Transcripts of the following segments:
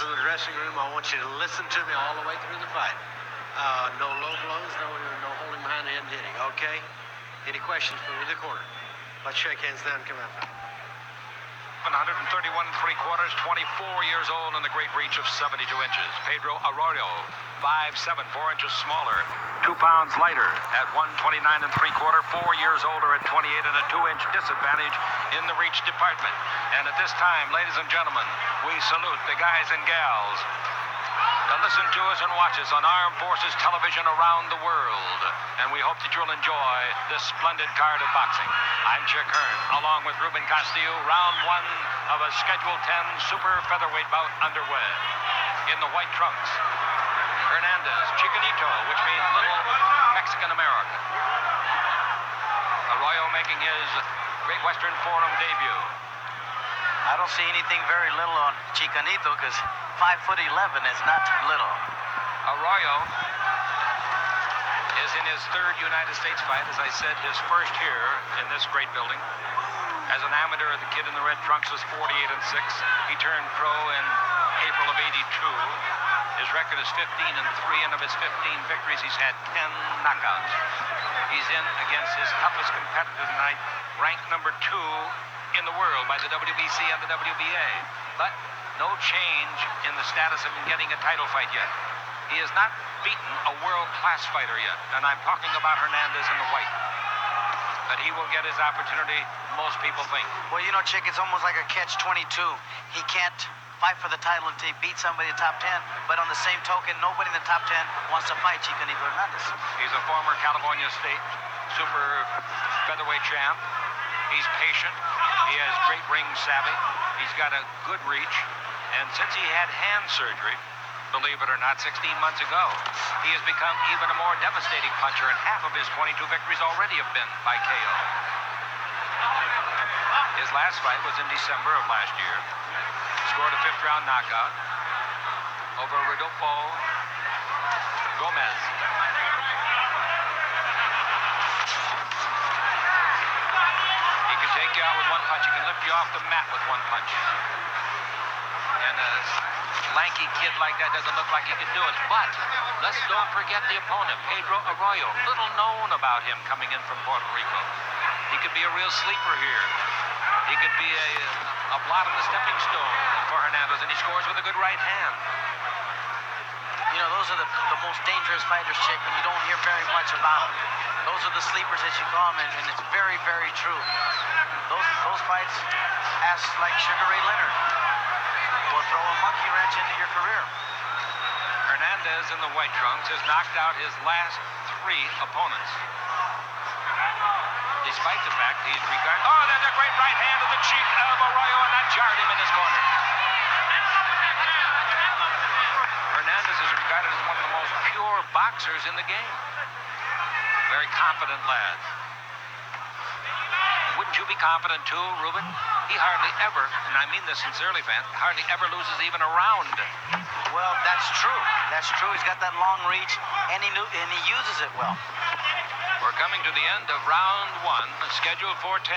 through the dressing room. I want you to listen to me all the way through the fight. No low blows, no holding behind the head and hitting, okay? Any questions from either corner? Let's shake hands now and come out. 131 3/4, 24 years old and the great reach of 72 inches. Pedro Arroyo, 5'7", 4 inches smaller, 2 pounds lighter at 129 3/4, 4 years older at 28 and a 2-inch disadvantage in the reach department. And at this time, ladies and gentlemen, we salute the guys and gals that listen to us and watch us on Armed Forces Television around the world. And we hope that you'll enjoy this splendid card of boxing. I'm Chick Hearn, along with Ruben Castillo, round 1 of a Schedule 10 super featherweight bout underway. In the white trunks, Hernandez, Chicanito, which means Little Mexican America. Arroyo making his Great Western Forum debut. I don't see anything very little on Chicanito because 5'11" is not little. Arroyo is in his 3rd United States fight, as I said, his first here in this great building. As an amateur, the kid in the red trunks was 48-6. He turned pro in April of '82. His record is 15-3, and of his 15 victories, he's had 10 knockouts. He's in against his toughest competitor tonight, ranked number 2 in the world by the WBC and the WBA. But no change in the status of him getting a title fight yet. He has not beaten a world-class fighter yet, and I'm talking about Hernandez in the white. But he will get his opportunity, most people think. Well, you know, Chick, it's almost like a catch-22. He can't fight for the title until he beats somebody in the top 10, but on the same token, nobody in the top 10 wants to fight Chicanito Hernandez. He's a former California State super featherweight champ. He's patient. He has great ring savvy. He's got a good reach. And since he had hand surgery, believe it or not, 16 months ago, he has become even a more devastating puncher, and half of his 22 victories already have been by KO. His last fight was in December of last year. Scored a 5th-round knockout over Rodolfo Gomez. He can take you out with one punch. He can lift you off the mat with one punch. And a lanky kid like that doesn't look like he can do it. But let's don't forget the opponent, Pedro Arroyo. Little known about him coming in from Puerto Rico. He could be a real sleeper here. He could be a blot on the stepping stone for Hernandez, and he scores with a good right hand. You know, those are the most dangerous fighters, Chick, when you don't hear very much about them. Those are the sleepers, as you call them, and it's very, very true. Those fights ask like Sugar Ray Leonard. Will throw a monkey wrench into your career. Hernandez in the white trunks has knocked out his last 3 opponents. Despite the fact he's regarded... Oh, there's a great right hand to the cheek of Arroyo, and that jarred him in his corner. Hernandez is regarded as one of the most pure boxers in the game. Very confident lad. Wouldn't you be confident too, Ruben? He hardly ever, and I mean this sincerely, fan, hardly ever loses even a round. Well, that's true. That's true. He's got that long reach, and he uses it well. We're coming to the end of round 1, scheduled for 10.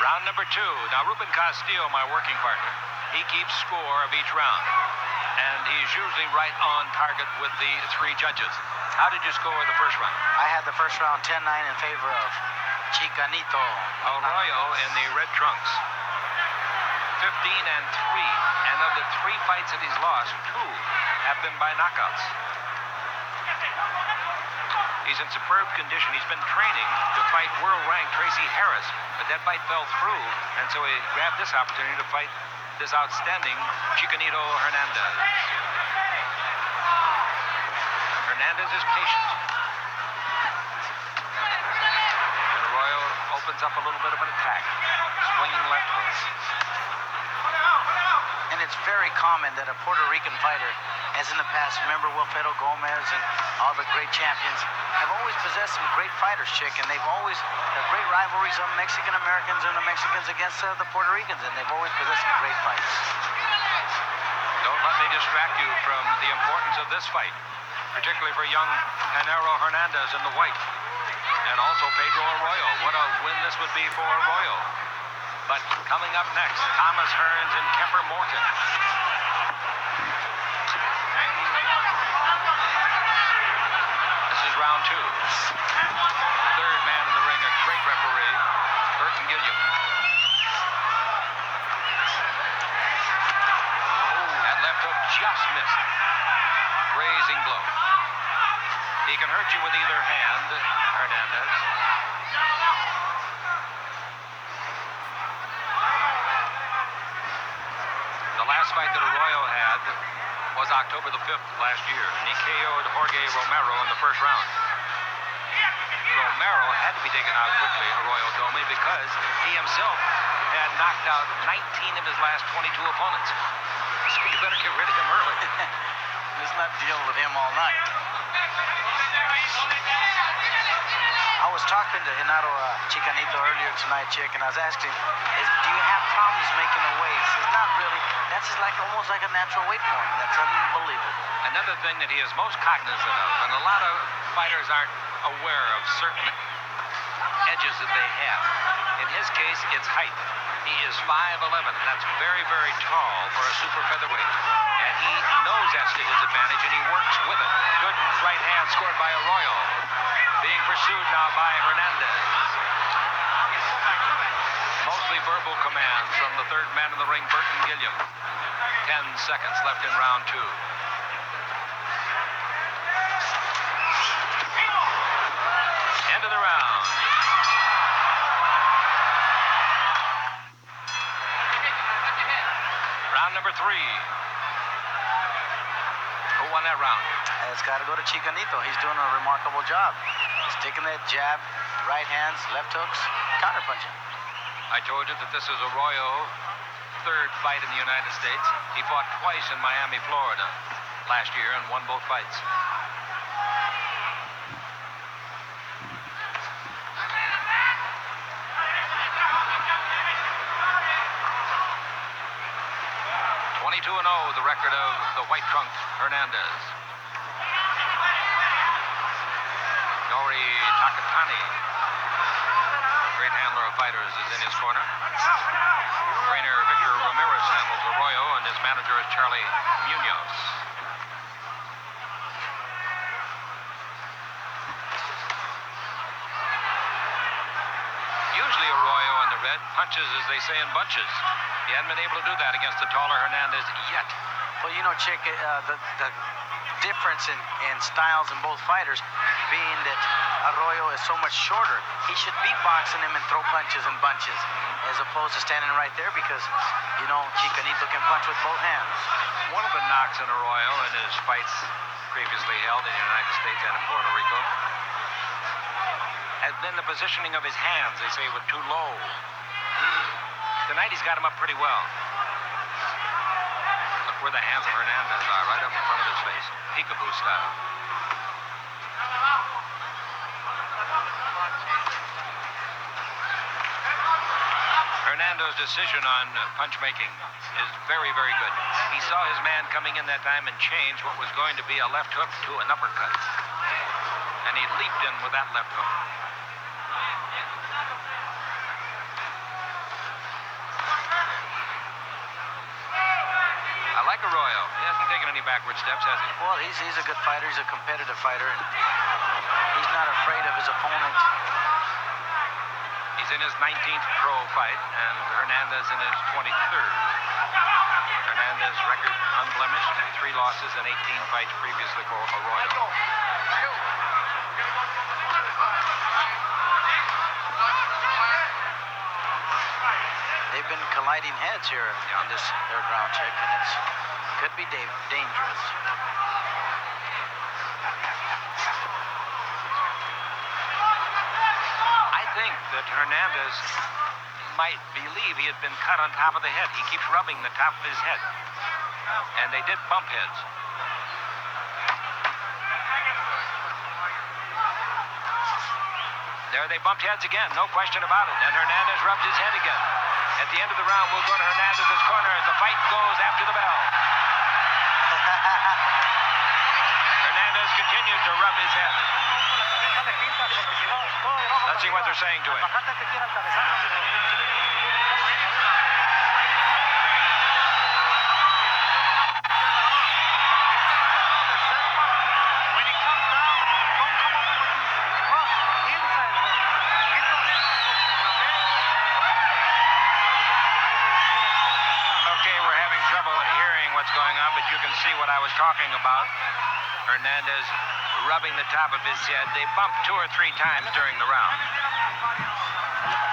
Round number 2. Now, Ruben Castillo, my working partner, he keeps score of each round. And he's usually right on target with the 3 judges. How did you score the first round? I had the first round 10-9 in favor of Chicanito. Arroyo in the red trunks. 15-3. And of the 3 fights that he's lost, 2 have been by knockouts. He's in superb condition. He's been training to fight world-ranked Tracy Harris, but that fight fell through, and so he grabbed this opportunity to fight this outstanding Chicanito Hernandez. Hernandez is patient. And Arroyo opens up a little bit of an attack, swinging left hook. And it's very common that a Puerto Rican fighter, as in the past, remember Wilfredo Gomez and all the great champions, have always possessed some great fighters, Chick, and they've always had great rivalries of Mexican Americans and the Mexicans against the Puerto Ricans, and they've always possessed some great fights. Don't let me distract you from the importance of this fight, particularly for young Genaro Hernandez in the white, and also Pedro Arroyo. What a win this would be for Arroyo. Coming up next, Thomas Hearns and Kemper Morton. This is round 2. Third man in the ring, a great referee, Burton Gilliam. That left hook just missed. Grazing blow. He can hurt you with either hand, Hernandez. The last fight that Arroyo had was October the 5th last year, and he KO'd Jorge Romero in the first round. Romero had to be taken out quickly, Arroyo told me, because he himself had knocked out 19 of his last 22 opponents. So you better get rid of him early. Let's not deal with him all night. I was talking to Genaro Chicanito earlier tonight, Chick, and I was asking him, do you have problems making a weight? He says, not really. That's just like almost like a natural weight for him. That's unbelievable. Another thing that he is most cognizant of, and a lot of fighters aren't aware of certain edges that they have. In his case, it's height. He is 5'11". That's very, very tall for a super featherweight. And he knows that's to his advantage, and he works with it. Good right hand scored by Arroyo. Being pursued now by Hernandez. Mostly verbal commands from the third man in the ring, Burton Gilliam. 10 seconds left in round 2. End of the round. Round number 3. Who won that round? It's got to go to Chicanito. He's doing a remarkable job. He's taking that jab, right hands, left hooks, counterpunching. I told you that this is Arroyo, third fight in the United States. He fought twice in Miami, Florida last year and won both fights. The record of the white trunk, Hernandez. Nori Takatani, great handler of fighters, is in his corner. Trainer Victor Ramirez handles Arroyo, and his manager is Charlie Munoz. Usually Arroyo on the red punches, as they say, in bunches. He hadn't been able to do that against the taller Hernandez yet. Well, you know, Chick, the difference in styles in both fighters being that Arroyo is so much shorter. He should be boxing him and throw punches in bunches as opposed to standing right there because, you know, Chicanito can punch with both hands. One of the knocks in Arroyo in his fights previously held in the United States and in Puerto Rico has been the positioning of his hands. They say were too low. Tonight he's got him up pretty well. Look where the hands of Hernandez are, right up in front of his face. Peekaboo style. Hernandez's decision on punch making is very, very good. He saw his man coming in that time and changed what was going to be a left hook to an uppercut. And he leaped in with that left hook. I like Arroyo. He hasn't taken any backward steps, has he? Well, he's a good fighter. He's a competitive fighter. And he's not afraid of his opponent. He's in his 19th pro fight, and Hernandez in his 23rd. Hernandez record unblemished, 3 losses and 18 fights previously for Arroyo. They've been colliding heads here in this third round, Chick, and it could be dangerous. I think that Hernandez might believe he had been cut on top of the head. He keeps rubbing the top of his head. And they did bump heads. There they bumped heads again, no question about it. And Hernandez rubs his head again. At the end of the round, we'll go to Hernandez's corner as the fight goes after the bell. Hernandez continues to rub his head. Let's see what they're saying to him. going on, but you can see what I was talking about. Hernandez rubbing the top of his head. They bumped 2 or 3 times during the round.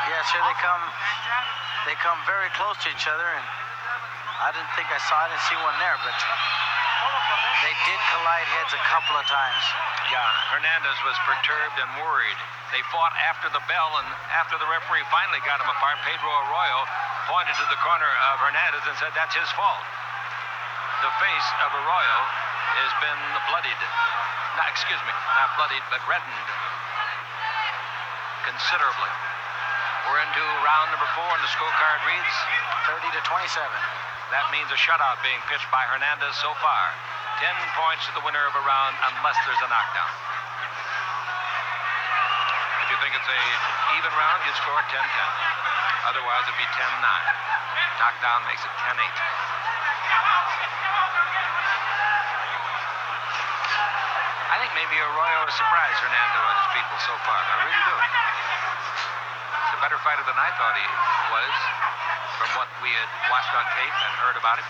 Yes, here they come. They come very close to each other, and I didn't see one there, but they did collide heads a couple of times. Yeah, Hernandez was perturbed and worried. They fought after the bell, and after the referee finally got them apart, Pedro Arroyo pointed to the corner of Hernandez and said that's his fault. The face of Arroyo has been bloodied. No, excuse me, not bloodied, but reddened considerably. We're into round number 4, and the scorecard reads 30-27. That means a shutout being pitched by Hernandez so far. 10 points to the winner of a round unless there's a knockdown. If you think it's a even round, you'd score 10-10. Otherwise, it'd be 10-9. Knockdown makes it 10-8. I think maybe Arroyo has surprised Hernando and his people so far. I really do. He's a better fighter than I thought he was from what we had watched on tape and heard about him.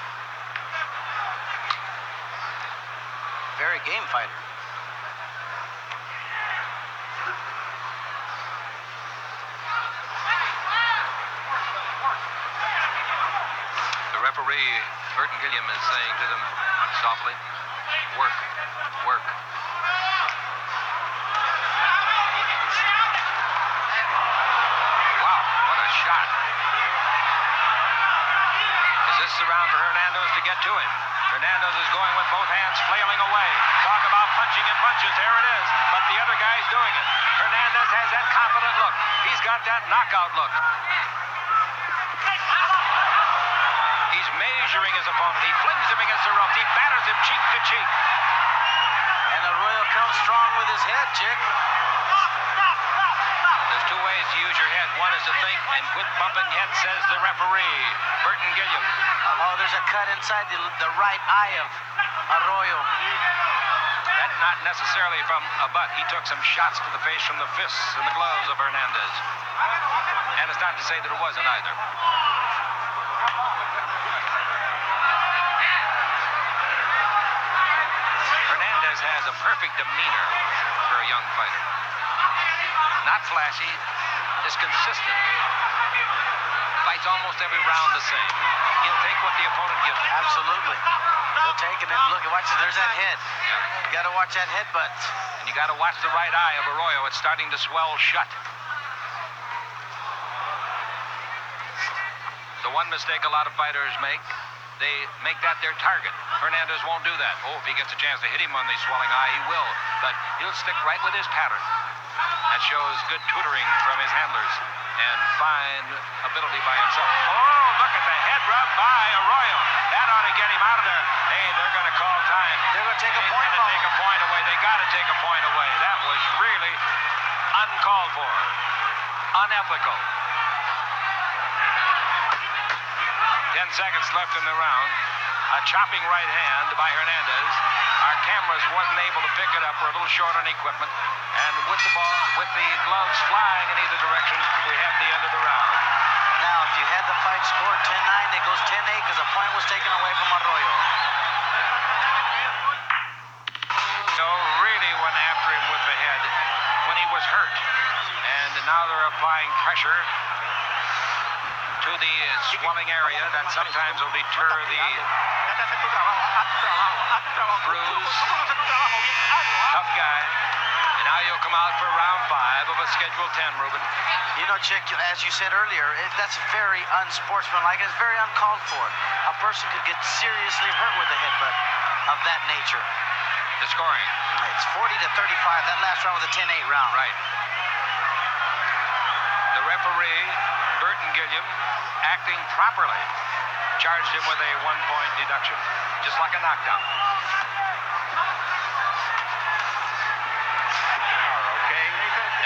Very game fighter. The referee, Burton Gilliam, is saying to them softly, work, work. Wow, what a shot. Is this the round for Hernandez to get to him? Hernandez is going with both hands, flailing away. Talk about punching in bunches. There it is. But the other guy's doing it. Hernandez has that confident look. He's got that knockout look. He's measuring his opponent. He flings him against the ropes. He batters him cheek to cheek. And Arroyo comes strong with his head, Chick. There's 2 ways to use your head. One is to think and quit bumping head, says the referee, Burton Gilliam. Oh, there's a cut inside the right eye of Arroyo. That's not necessarily from a butt. He took some shots to the face from the fists and the gloves of Hernandez. And it's not to say that it wasn't either. Hernandez has a perfect demeanor for a young fighter. Not flashy, just consistent. Fights almost every round the same. He'll take what the opponent gives him. Absolutely. He'll take it and look, watch it, there's that head. You gotta watch that headbutt. And you gotta watch the right eye of Arroyo. It's starting to swell shut. The one mistake a lot of fighters make, they make that their target. Hernandez won't do that. Oh, if he gets a chance to hit him on the swelling eye, he will. But he'll stick right with his pattern. That shows good tutoring from his handlers and fine ability by himself. Oh, look at the head rub by Arroyo. That ought to get him out of there. Hey, they're going to call time. They're going to take a They're point going to take a point away. They got to take a point away. That was really uncalled for. Unethical. 10 seconds left in the round. A chopping right hand by Hernandez. Our cameras wasn't able to pick it up. We're a little short on equipment. And with the ball, with the gloves flying in either direction, we have the end of the round. Now, if you had the fight scored 10-9, it goes 10-8 because a point was taken away from Arroyo. So really went after him with the head when he was hurt. And now they're applying pressure to the swelling area that sometimes will deter the bruise. Tough guy. And now you'll come out for round 5 of a Schedule 10, Ruben. You know, Chick, as you said earlier, that's very unsportsmanlike. It's very uncalled for. A person could get seriously hurt with a headbutt of that nature. The scoring. It's 40-35. That last round was a 10-8 round. Right. The referee, Burton Gilliam, acting properly, charged him with a 1-point deduction, just like a knockdown. Okay.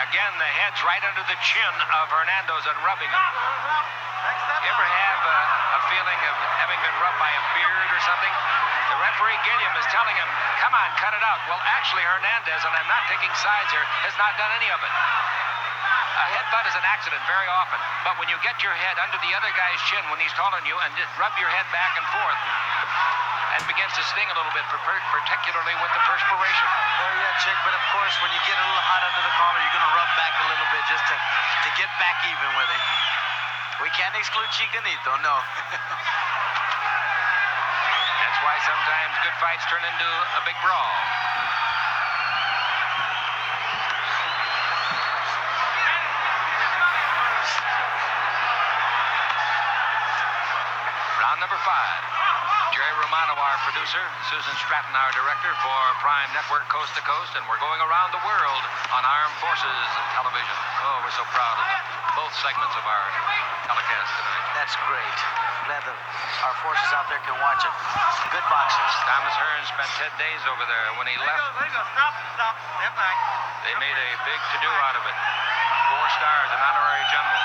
Again, the head's right under the chin of Hernandez and rubbing him. You ever have a feeling of having been rubbed by a beard or something? The referee, Gilliam, is telling him, come on, cut it out. Well, actually, Hernandez, and I'm not taking sides here, has not done any of it. A headbutt is an accident very often, but when you get your head under the other guy's chin when he's taller than you and just rub your head back and forth, and begins to sting a little bit, particularly with the perspiration. Oh, yeah, Chick, but of course, when you get a little hot under the collar, you're going to rub back a little bit just to get back even with it. We can't exclude Chicanito, no. That's why sometimes good fights turn into a big brawl. Round number 5. Jerry Romano, our producer, Susan Stratton, our director for Prime Network Coast to Coast, and we're going around the world on Armed Forces Television. Oh, we're so proud of both segments of our telecast tonight. That's great. Glad that our forces out there can watch it. Good boxers. Thomas Hearns spent 10 days over there. When he left, Stop. Step back. they made a big to-do out of it. 4 stars, an honorary general.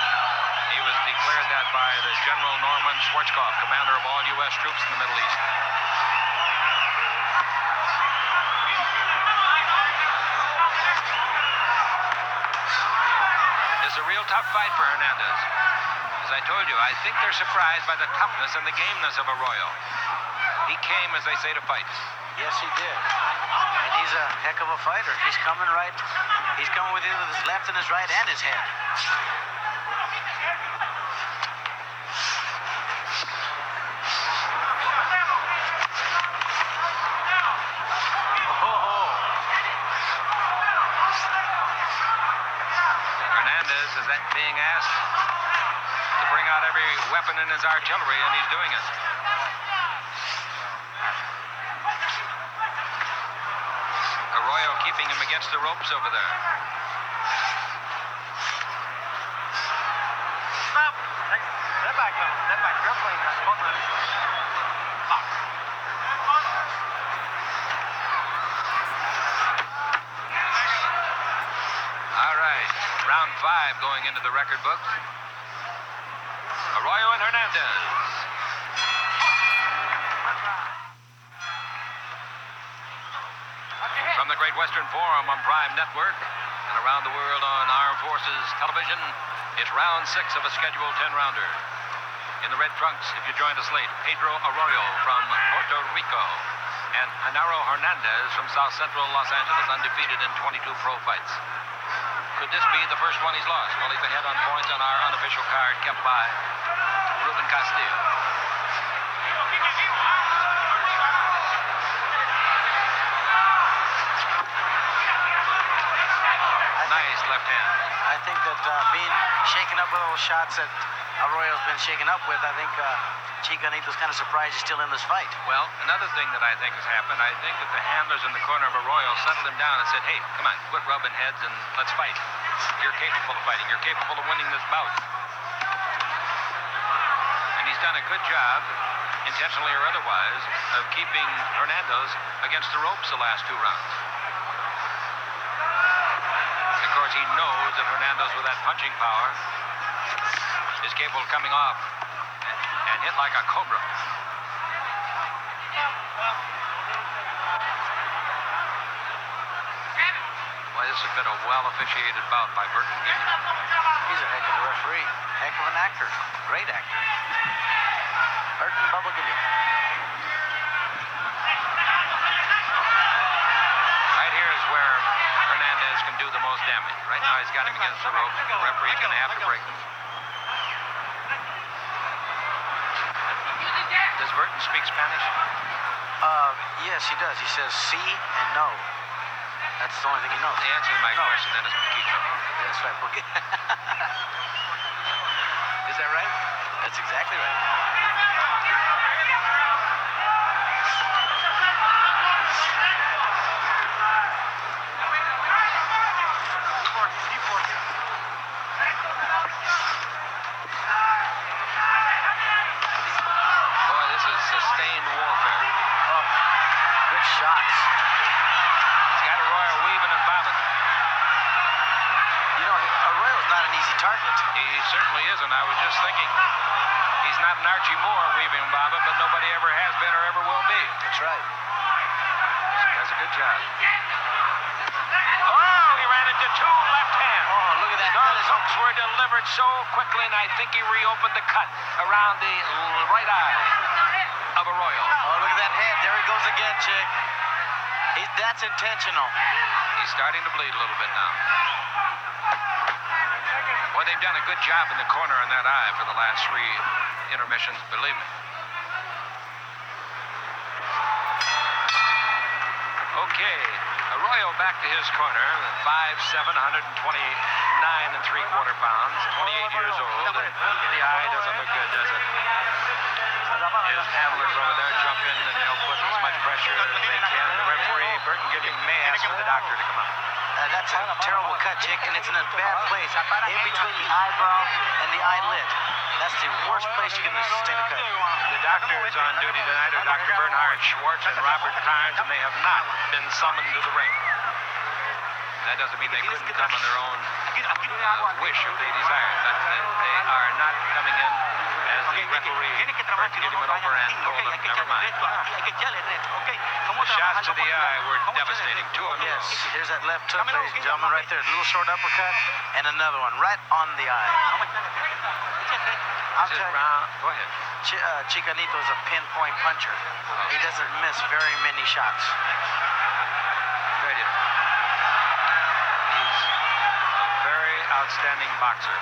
He was declared that by the General Norman Schwarzkopf, commander of all U.S. troops in the Middle East. It's a real tough fight for Hernandez. As I told you, I think they're surprised by the toughness and the gameness of Arroyo. He came, as they say, to fight. Yes, he did. And he's a heck of a fighter. He's coming right. He's coming with his left and his right and his head. Hernandez is being asked to bring out every weapon in his artillery, and he's doing it. Arroyo keeping him against the ropes over there. Stop. Step back, man. Step back. You're playing this. Stop. All right, round 5 going into the record book. Arroyo and Hernandez. From the Great Western Forum on Prime Network and around the world on Armed Forces Television, it's round 6 of a scheduled 10-rounder. In the red trunks, if you joined us late, Pedro Arroyo from Puerto Rico and Genaro Hernandez from South Central Los Angeles, undefeated in 22 pro fights. Could this be the first one he's lost? Well, he's ahead on points on our unofficial card kept by Ruben Castillo. Nice left hand. I think that being shaken up with all the shots that Arroyo's been shaken up with, I think Chicanito's kind of surprised he's still in this fight. Well, another thing that I think has happened, I think that the handlers in the corner of Arroyo settled him down and said, hey, come on, quit rubbing heads and let's fight. You're capable of fighting. You're capable of winning this bout. And he's done a good job, intentionally or otherwise, of keeping Hernandez against the ropes the last 2 rounds. Of course, he knows that Hernandez, with that punching power, is capable of coming off and hit like a cobra. Well, this has been a well-officiated bout by Burton Gibson. He's a heck of a referee. Heck of an actor. Great actor. Burton Bubba Gilliam. Right here is where Hernandez can do the most damage. Right now, he's got him against the ropes. The referee's going to have to break him. Does Burton speak Spanish? Yes, he does. He says sí and no. That's the only thing he knows. The answer to my question then is Paquito. That's right. Is that right? That's exactly right. Boy, this is sustained warfare. Oh, good shots. He's got Arroyo weaving and bobbing. You know, Arroyo's not an easy target. He certainly isn't. I was just thinking, he's not an Archie Moore weaving and bobbing, but nobody ever has been or ever will be. That's right. Does a good job. Oh, he ran into 2 left hands. Oh, look at that. Those hooks were delivered so quickly, and I think he reopened the cut around the right eye. of Arroyo. Oh, look at that head. There he goes again, chick. That's intentional. He's starting to bleed a little bit now. Well, they've done a good job in the corner on that eye for the last 3 intermissions, believe me. Okay, Arroyo back to his corner, 5'7", 129 3/4 pounds, 28 years old. The eye doesn't look good, does it? His handlers over there jump in and they'll put as much pressure as they can. The referee, Burton, may ask for the doctor to come out. That's a terrible cut, chick, and it's in a bad place, in between the eyebrow and the eyelid. That's the worst place you can sustain a cut. The doctors on duty tonight are Dr. Bernhard Schwartz and Robert Carnes, and they have not been summoned to the ring. That doesn't mean they couldn't come on their own wish if they desired, but they are not coming in as the referee. Burton gave him it over and told them, never mind. The shots to the eye were devastating. 2 of them. Yes, here's that left hook, ladies and gentlemen, right there. A little short uppercut, and another one right on the eye. I'll tell you, go ahead. Chicanito is a pinpoint puncher. He doesn't miss very many shots. Right here. He's a very outstanding boxer.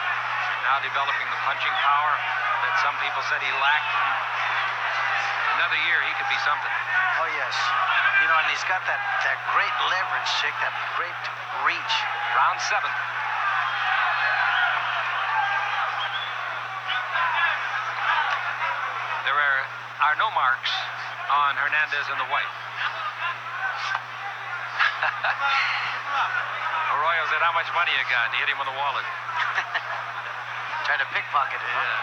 Now developing the punching power that some people said he lacked. Another year, he could be something. Oh, yes. You know, and he's got that great leverage, chick, that great reach. Round 7. There are no marks on Hernandez in the white. Arroyo said, how much money you got? And he hit him with a wallet. Tried to pickpocket it. Yeah.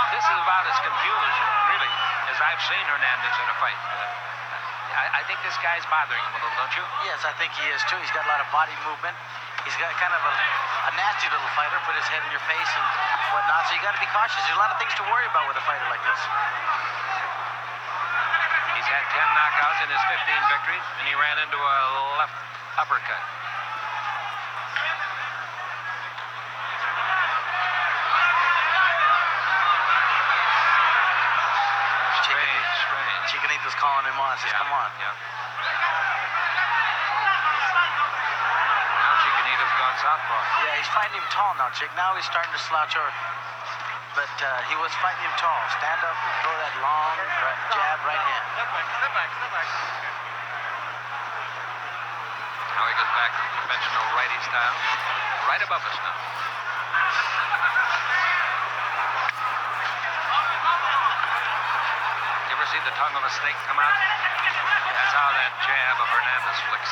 This is about as confused, really, as I've seen Hernandez in a fight. I think this guy's bothering him a little, don't you? Yes, I think he is, too. He's got a lot of body movement. He's got kind of a nasty little fighter, put his head in your face and whatnot, so you got to be cautious. There's a lot of things to worry about with a fighter like this. He's had 10 knockouts in his 15 victories, and he ran into a left uppercut. Strange. Chicanito's calling him on. Says, come on. Yeah. Now Chicanito's gone southpaw. Yeah, he's fighting him tall now, Chick. Now he's starting to slouch over. But he was fighting him tall. Stand up and throw that long jab right hand. Now he goes back to conventional righty style. Right above us now. You ever see the tongue of a snake come out? That's how that jab of Hernandez flicks.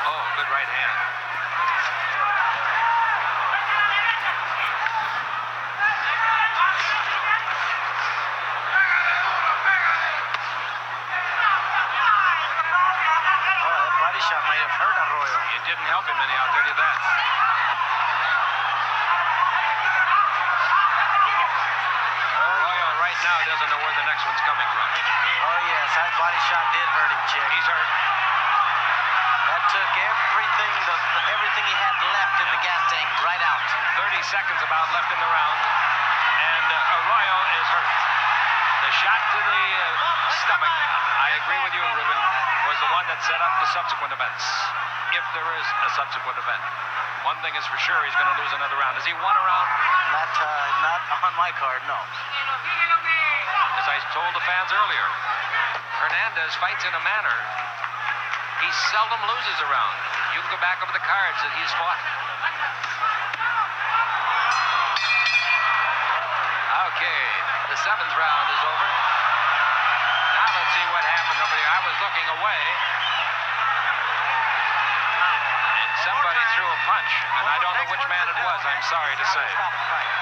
Oh, good right hand. Shot might have hurt Arroyo. It didn't help him any, I'll tell you that. Arroyo right now doesn't know where the next one's coming from. Oh, yes, that body shot did hurt him, Chick. He's hurt. That took everything he had left in the gas tank right out. 30 seconds about left in the round, and Arroyo is hurt. The shot to the stomach, I agree with you, Ruben, was the one that set up the subsequent events, if there is a subsequent event. One thing is for sure, he's going to lose another round. Has he won a round? Not on my card, no. As I told the fans earlier, Hernandez fights in a manner he seldom loses a round. You can go back over the cards that he's fought. Okay, the 7th round is over. Now let's see what happened over there. I was looking away, and somebody threw a punch, and I don't know which man it was, I'm sorry to say.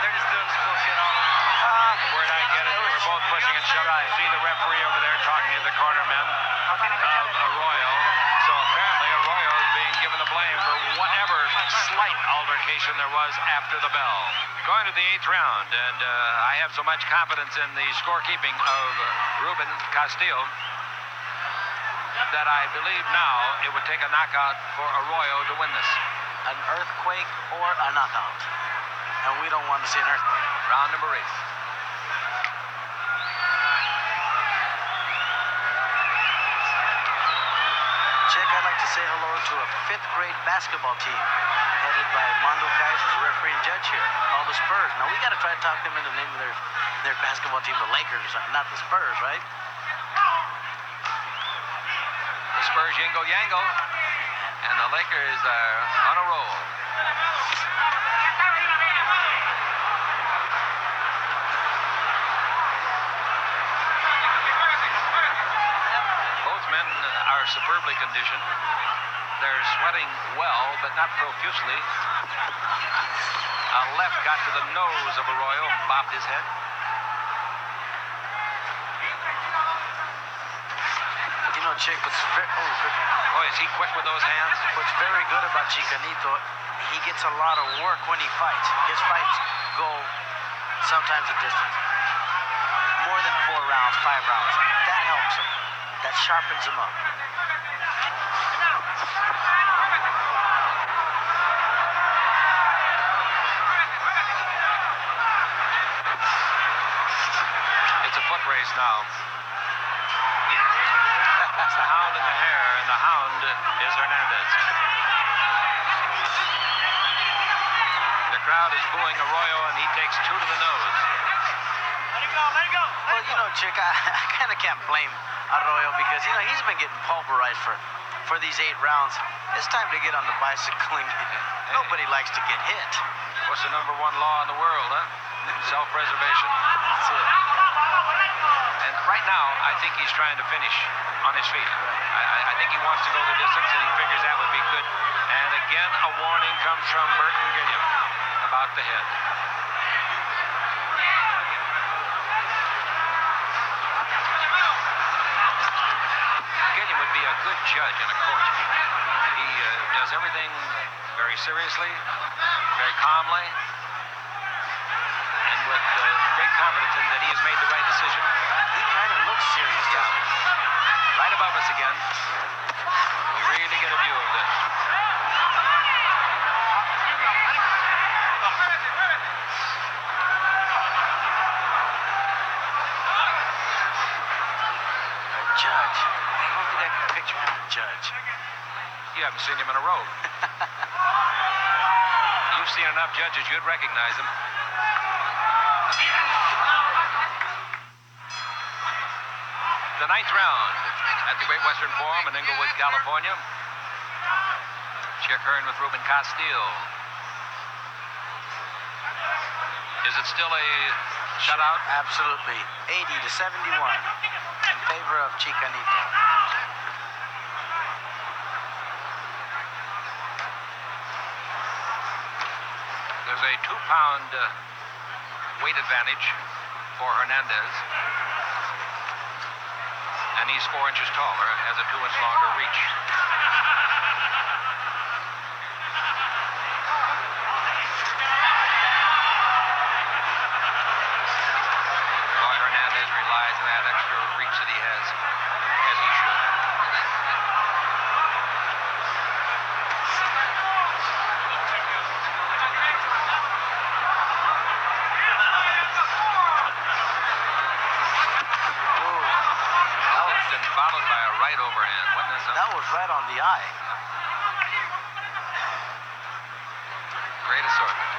They're just doing this bullshit all over. Where'd I get it? We're both pushing and shoving. I see the referee over there talking to the cornermen of Arroyo. So apparently Arroyo is being given the blame for whatever slight altercation there was after the bell. Going to the 8th round, and I have so much confidence in the scorekeeping of Ruben Castillo that I believe now it would take a knockout for Arroyo to win this. an earthquake or a knockout. And we don't want to see an earthquake. Round number 8. Chick, I'd like to say hello to a 5th grade basketball team headed by Mondo Kais, who's a referee and judge here, called the Spurs. Now, we got to try to talk them into the name of their basketball team, the Lakers or something, not the Spurs, right? The Spurs yingle yangle, and the Lakers are on a roll. Both men are superbly conditioned. They're sweating well, but not profusely. A left got to the nose of Arroyo and bobbed his head. You know, Chick, what's very, Boy, is he quick with those hands. what's very good about Chicanito, he gets a lot of work when he fights. His fights go sometimes a distance. More than 4 rounds, 5 rounds. That helps him. That sharpens him up. It's a foot race now. It's the hound and the hare, and the hound is Hernandez. The crowd is booing Arroyo, and he takes 2 to the nose. Well, you know, Chick, I kind of can't blame Arroyo because, you know, he's been getting pulverized for these 8 rounds. It's time to get on the bicycling. Nobody likes to get hit. What's the #1 law in the world, huh? Self-preservation. That's it. And right now, I think he's trying to finish on his feet. I think he wants to go the distance, and he figures that would be good. And again, a warning comes from Burton Gilliam about the head. Gilliam would be a good judge in a court. He does everything very seriously, very calmly, and with great confidence in that he has made the right decision. He kind of looks serious, doesn't he? Right above us again. We really get a view of this. Judge. I don't think I can picture him, Judge. You haven't seen him in a robe. You've seen enough judges, you'd recognize him. The 9th round at the Great Western Forum in Inglewood, California. Chick Hearn with Ruben Castile. Is it still a shutout? Absolutely. 80-71 in favor of Chicanito. There's a 2-pound weight advantage for Hernandez. And he's 4 inches taller, has a 2-inch longer reach. Boy, Hernandez relies on that extra reach that he has, as he should. Followed by a right overhand. Wasn't that something? That was right on the eye. Great assortment.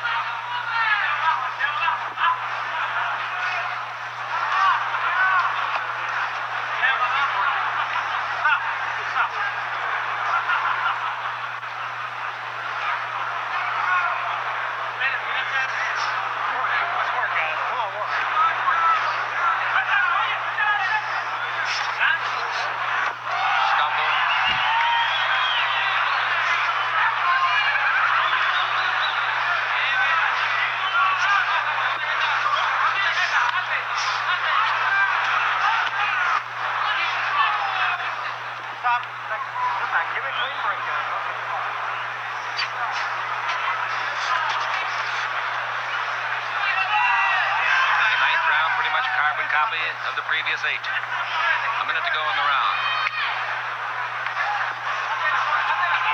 Copy of the previous 8. A minute to go in the round.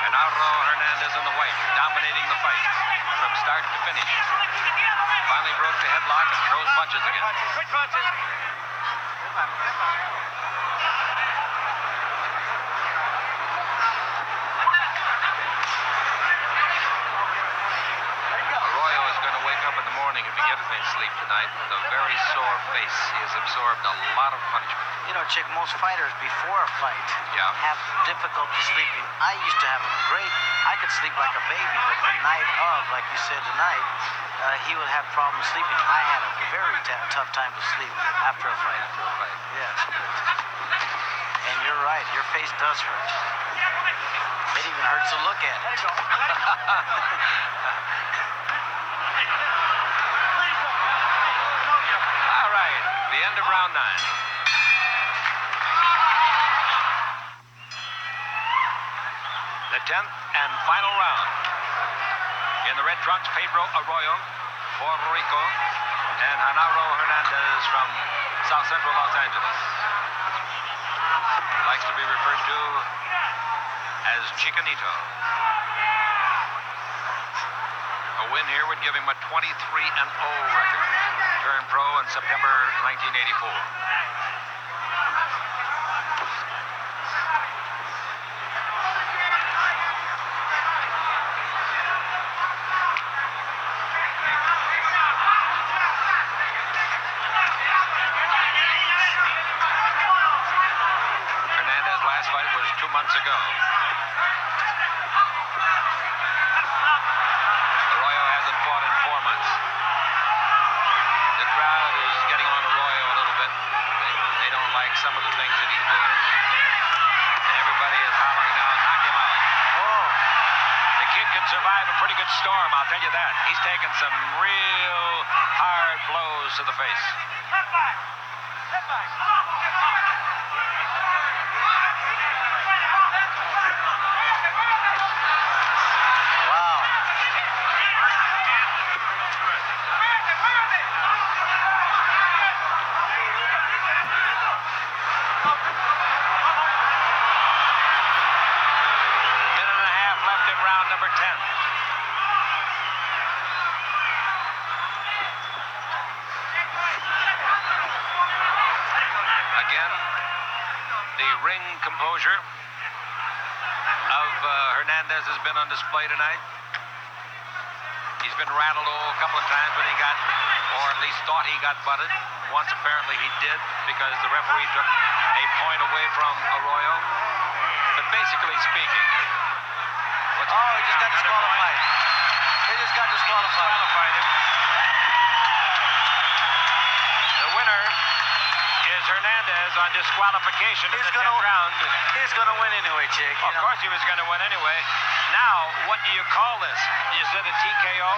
And Genaro Hernandez in the white, dominating the fight from start to finish. Finally broke the headlock and throws punches again. Quick punches. Arroyo is going to wake up in the morning if he gets any sleep tonight with a very sore face. He has absorbed a lot of punishment. You know, Chick, most fighters before a fight have difficulty sleeping. I used to have I could sleep like a baby, but the night of, like you said tonight, he would have problems sleeping. I had a very tough time to sleep after a fight. Yes. And you're right, your face does hurt. It even hurts to look at it. All right, the end of round 9. The 10th and final round. In the red trunks, Pedro Arroyo, Puerto Rico, and Genaro Hernandez from South Central Los Angeles. Likes to be referred to as Chicanito. A win here would give him a 23-0 record. Turned pro in September 1984. Was 2 months ago. Arroyo hasn't fought in 4 months. The crowd is getting on Arroyo a little bit. They don't like some of the things that he's doing. And everybody is hollering now, knock him out. Oh. The kid can survive a pretty good storm, I'll tell you that. He's taken some real hard blows to the face. Number 10. Again, the ring composure of Hernandez has been on display tonight. He's been rattled a couple of times when he got, or at least thought he got butted. Once apparently he did, because the referee took a point away from Arroyo. But basically speaking, he just got disqualified. He just got disqualified. The winner is Hernandez on disqualification in the 10th round. He's going to win anyway, Chick. Of course he was going to win anyway. Now, what do you call this? Is it a TKO?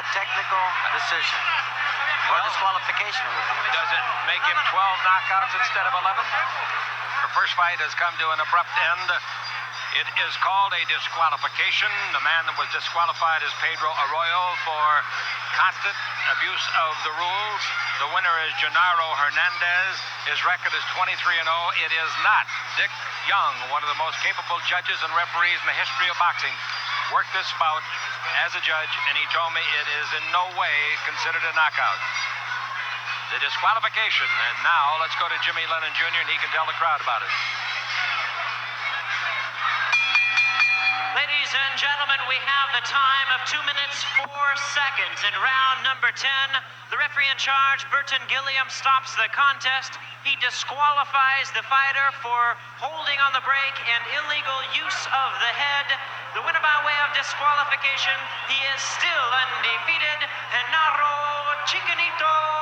A technical decision. Or disqualification. Does it make him 12 knockouts instead of 11? The first fight has come to an abrupt end. It is called a disqualification. The man that was disqualified is Pedro Arroyo for constant abuse of the rules. The winner is Genaro Hernandez. His record is 23-0. It is not Dick Young, one of the most capable judges and referees in the history of boxing, worked this bout as a judge, and he told me it is in no way considered a knockout. The disqualification. And now let's go to Jimmy Lennon Jr. and he can tell the crowd about it. Ladies and gentlemen, we have the time of 2 minutes, 4 seconds in round number 10. The referee in charge, Burton Gilliam, stops the contest. He disqualifies the fighter for holding on the break and illegal use of the head. The winner by way of disqualification, he is still undefeated, Genaro Chicanito